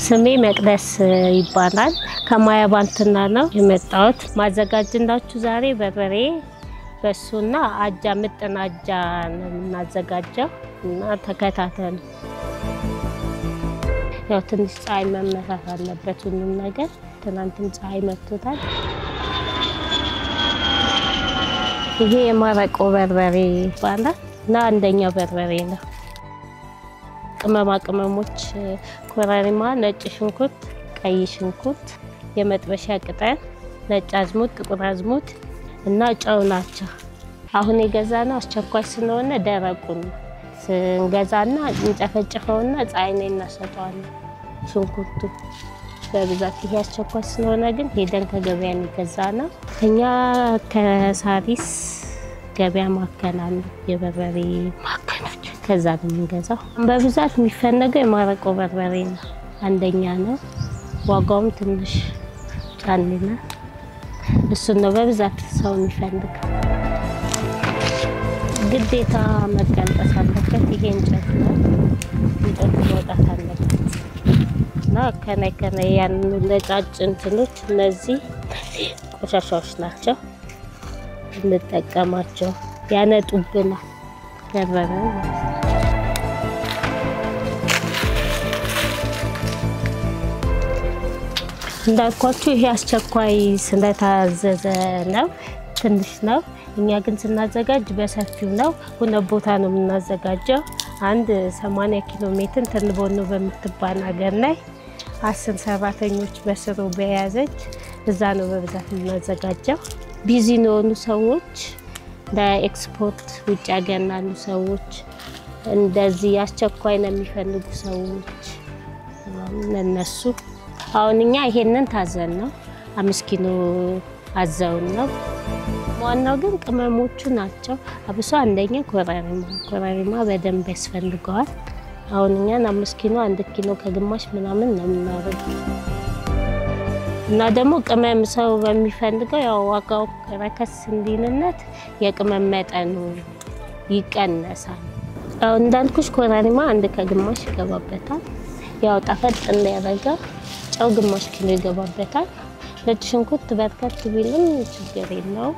ስሜ መቅደስ ይባላል ከማያ ባንትና ነው የመጣሁት ማዘጋጅላችሁ ዛሬ በርበሬ በሱና አጃ ምጥን አጃ ነው እናዘጋጀው እና ተከታተሉ ያው ትንሽ ፀሐይ መመታት አለበት ሁሉም ነገር ትናንትም ፀሐይ መጥቶታል ይሄ የማረቆ በርበሬ ይባላል እና አንደኛው በርበሬ ነው ቅመማ ቅመሞች ኮረሪማ ነጭ ሽንኩርት ቀይ ሽንኩርት የመጥበሻ ቅጠል ነጭ አዝሙድ ጥቁር አዝሙድ እና ጨው ናቸው አሁን የገዛነው አስቸኳይ ስለሆነ ደረቁን ስንገዛና እንጨፈጭፈውና ፀሐይ ላይ እናሰጣዋለን ሽንኩርቱ በብዛት ይሄ አስቸኳይ ስለሆነ ግን ሄደን ከገበያ እንገዛና እኛ ከሳሪስ ገበያ ማከናል የበርበሬ ማከናች ከዛ እንገዛው በብዛት የሚፈነገው የማረቆ በርበሬ ነው አንደኛ ነው ዋጋውም ትንሽ ጫንና እሱ ነው በብዛት ሰው የሚፈልግ ግዴታ መቀንጠስ አለበት ይሄ እንጨት ነው እንጨት መውጣት አለበት እና ከነ ያን ነጫጭ እንትኖች እነዚህ ቆሻሻዎች ናቸው እንጠቀማቸው ያነጡብናል በርበሬ እንዳልኳችሁ ይሄ አስቸኳይ ስለታዘዘ ነው ትንሽ ነው እኛ ግን ስናዘጋጅ በሰፊው ነው ሁለት ቦታ ነው የምናዘጋጀው አንድ 80 ኪሎ ሜትር ተንቦኖ በመትባል ሀገር ላይ 10 ሰራተኞች በስሩ በያዘች እዛ ነው በብዛት የምናዘጋጀው ቢዚ ነው ሰዎች ለኤክስፖርት ውጭ ሀገር ያሉ ሰዎች እንደዚህ አስቸኳይ ነው የሚፈልጉ ሰዎች እነሱ አሁን እኛ ይሄንን ታዘን ነው 5 ኪሎ አዘውን ነው ዋናው ግን ቅመሞቹ ናቸው አብሶ አንደኛ ኮረሪማ በደንብ ያስፈልገዋል አሁን እኛ 5 ኪሎ 1 ኪሎ ከግማሽ ምናምን ነው የምናደርገው እና ደግሞ ቅመም ሰው በሚፈልገው ያው ዋጋው ረከስ እንዲልነት የቅመም መጠኑ ይቀነሳል አው እንዳልኩሽ ኮረሪማ 1 ከግማሽ ይገባበታል ያው ጣፈጥ እንዲያደርጋ ጨው ግማሽ ኪሎ ይገባበታል ነጭ ሽንኩርት በርከት ቢልም ችግር የለው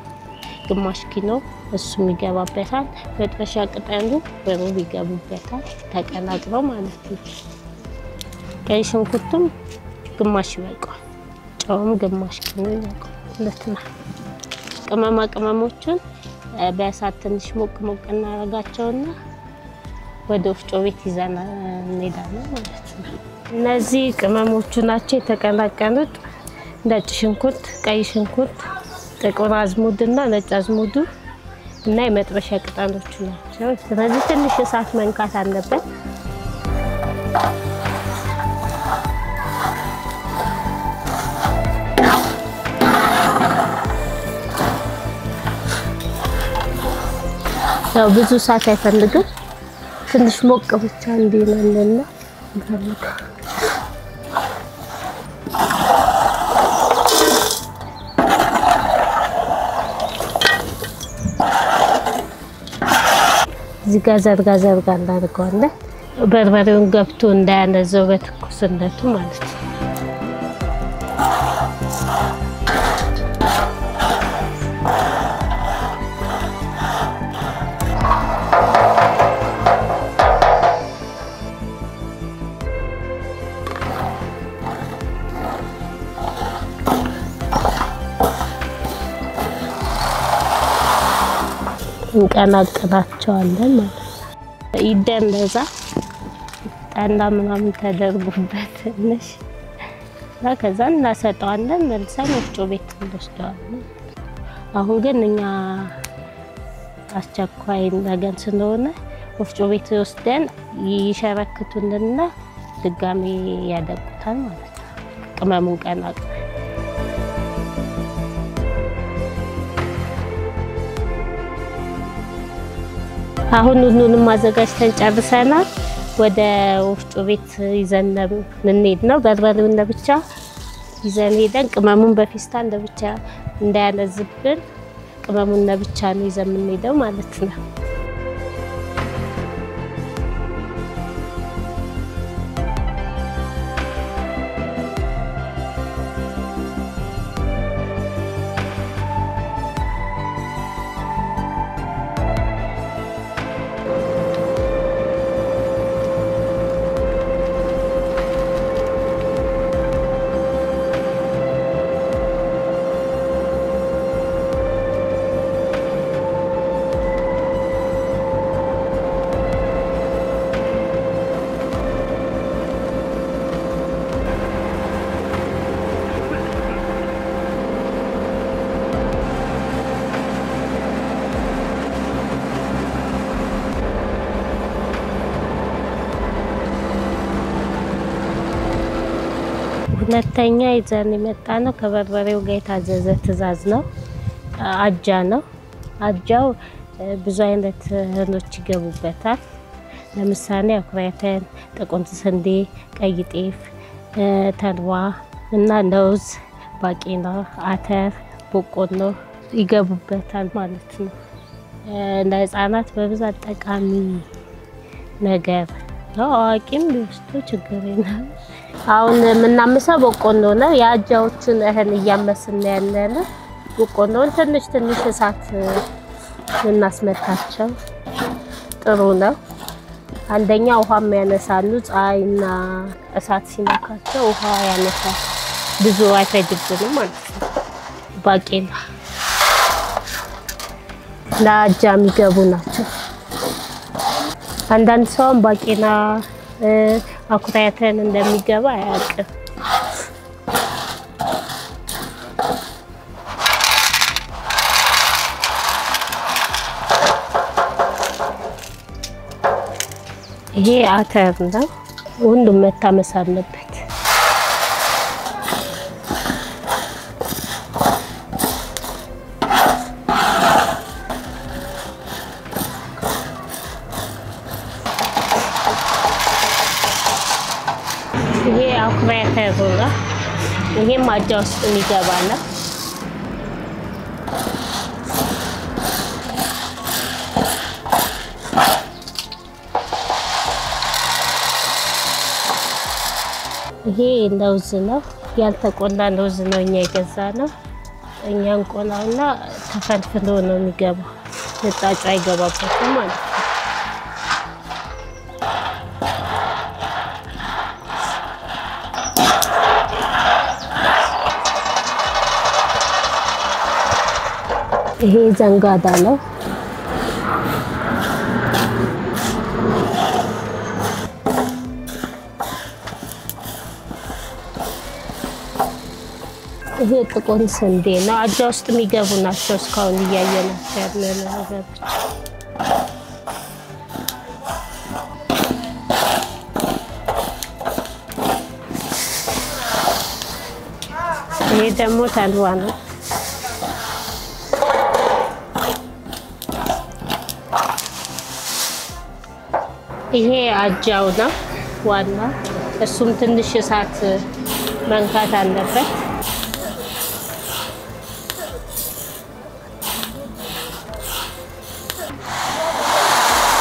ግማሽ ኪሎ እሱም ይገባበታል መጥበሻ ቅጠሉ በሩብ ይገቡበታል ተቀላቅለው ማለት ነው ቀይ ሽንኩርቱም ግማሽ ይበቃል ጨውም ግማሽ ኪሎ ይበቃል ቅመማ ቅመሞችን በእሳት ትንሽ ሞቅ እናረጋቸውና ወደ ወፍጮ ቤት ይዘና እንሄዳለን ማለት ነው እነዚህ ቅመሞቹ ናቸው የተቀላቀሉት ነጭ ሽንኩርት ቀይ ሽንኩርት ጥቁር አዝሙድና ነጭ አዝሙዱ እና የመጥበሻ ቅጠሎቹ ናቸው ስለዚህ ትንሽ እሳት መንካት አለበት ያው ብዙ እሳት አይፈልግም ትንሽ ሞቅ ብቻ እንዲለልና እንፈልጋለን እዚህ ጋር ዘርጋ እናደርገዋለን በርበሬውን ገብቶ እንዳያነዘው በትኩስነቱ ማለት ነው እንቀላቅላቸዋለን ማለት ነው ይደለዛ ጣና ምናምን ተደርጎበት ትንሽ ከዛ እናሰጣዋለን መልሰን ወፍጮ ቤት እንወስደዋለን አሁን ግን እኛ አስቸኳይ ነገር ስለሆነ ወፍጮ ቤት ወስደን ይሸረክቱልና ድጋሚ ያደቁታል ማለት ነው ቅመሙን ቀላቅለን አሁን ሁሉንም ማዘጋጅተን ጨርሰናል ወደ ወፍጮ ቤት ይዘን እንሄድ ነው በርበሬውን ለብቻ ይዘን ሄደን ቅመሙን በፊስታል ለብቻ እንዳያነዝብን ቅመሙን ለብቻ ነው ይዘን እንሄደው ማለት ነው ሁለተኛ ይዘን የመጣነው ከበርበሬው ጋር የታዘዘ ትእዛዝ ነው። አጃ ነው። አጃው ብዙ አይነት እህሎች ይገቡበታል። ለምሳሌ አኩሪ አተር፣ ጥቁር ስንዴ፣ ቀይ ጤፍ፣ ተልባ እና ለውዝ፣ ባቄላ፣ አተር፣ በቆሎ ይገቡበታል ማለት ነው። ለህፃናት በብዛት ጠቃሚ ነገር ነው። አዋቂም ቢወስዱ ችግር የለም። አሁን የምናምሰው በቆሎ ነው። የአጃዎቹን እህል እያመስን ያለነው በቆሎን ትንሽ ትንሽ እሳት እናስመታቸው ጥሩ ነው። አንደኛ ውሃም ያነሳሉ። ፀሐይና እሳት ሲነካቸው ውሃ ያነሳል። ብዙ አይፈጅብንም ማለት ነው። ባቄላ ለአጃ የሚገቡ ናቸው። አንዳንድ ሰው ባቄላ አኩሪ አተር እንደሚገባ አያውቅም። ይሄ አተር ነው። ሁሉም መታመስ አለበት። ይሄ አኩሪ አተር ነው። ይሄም አጃ ውስጥ የሚገባ ነው። ይሄ ለውዝ ነው። ያልተቆላ ለውዝ ነው እኛ የገዛነው። እኛ እንቆላውና ተፈልፍሎ ነው የሚገባው። ልጣጩ አይገባበትም ማለት ነው። ይሄ ዘንጋዳ ነው። ይሄ ጥቁር ስንዴ ነው። አጃ ውስጥ የሚገቡ ናቸው። እስካሁን እያየናቸው ያለው ነገሮች ይሄ ደግሞ ተልባ ነው። ይሄ አጃው ነው ዋና። እሱም ትንሽ እሳት መንካት አለበት።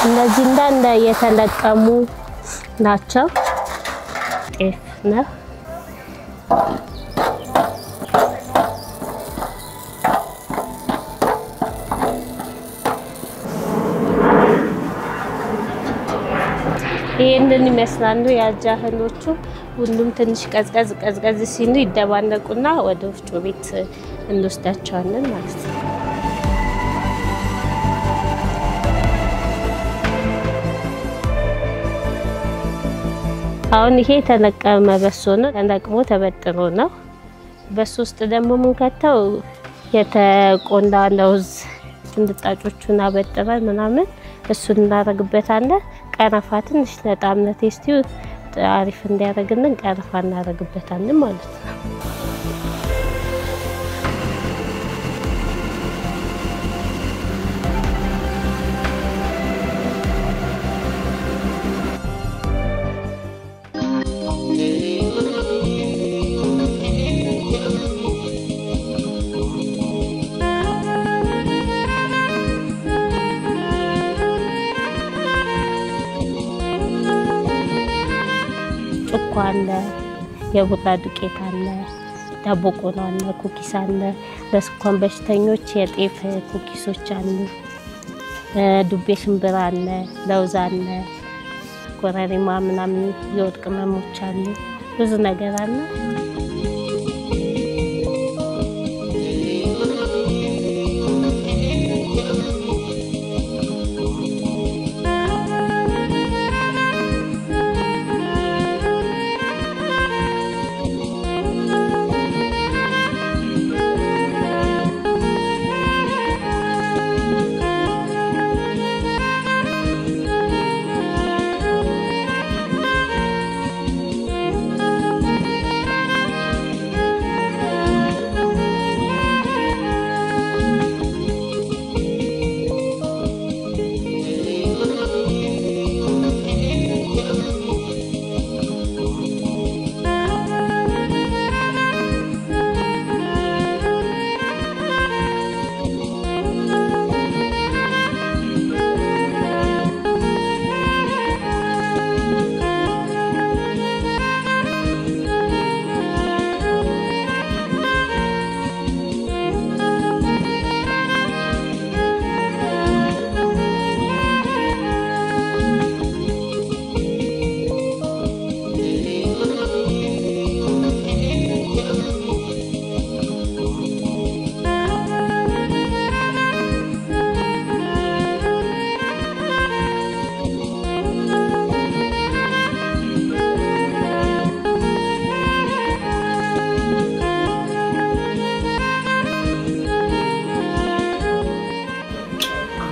እነዚህ እንዳለ የተለቀሙ ናቸው። ጤፍ ነው። ይሄንን ይመስላሉ የአጃ እህሎቹ። ሁሉም ትንሽ ቀዝቀዝ ሲሉ ይደባለቁና ወደ ወፍጮ ቤት እንወስዳቸዋለን ማለት ነው። አሁን ይሄ ተለቀመ በሶ ነው። ተለቅሞ ተበጥሮ ነው። በሶ ውስጥ ደግሞ የምንከተው የተቆላ ለውዝ እንድጣጮቹን አበጥረን ምናምን እሱን እናደርግበታለን። ቀረፋ ትንሽ ለጣዕም ቴስቲው አሪፍ እንዲያደርግልን ቀረፋ እናደርግበታለን ማለት ነው። ጭኮ አለ፣ የቡላ ዱቄት አለ፣ ዳቦ ቆሎ አለ፣ ኩኪስ አለ። ለስኳር በሽተኞች የጤፍ ኩኪሶች አሉ። ዱቤ ሽምብራ አለ፣ ለውዝ አለ፣ ኮረሪማ ምናምን የወጥ ቅመሞች አሉ። ብዙ ነገር አለ።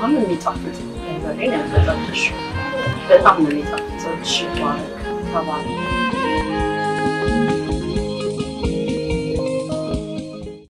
በጣም የሚጣፍጥ በርበሬ ነው ያዘጋጀሽ በጣም ነው የሚጣፍጠው ሽዋረክ ተባለ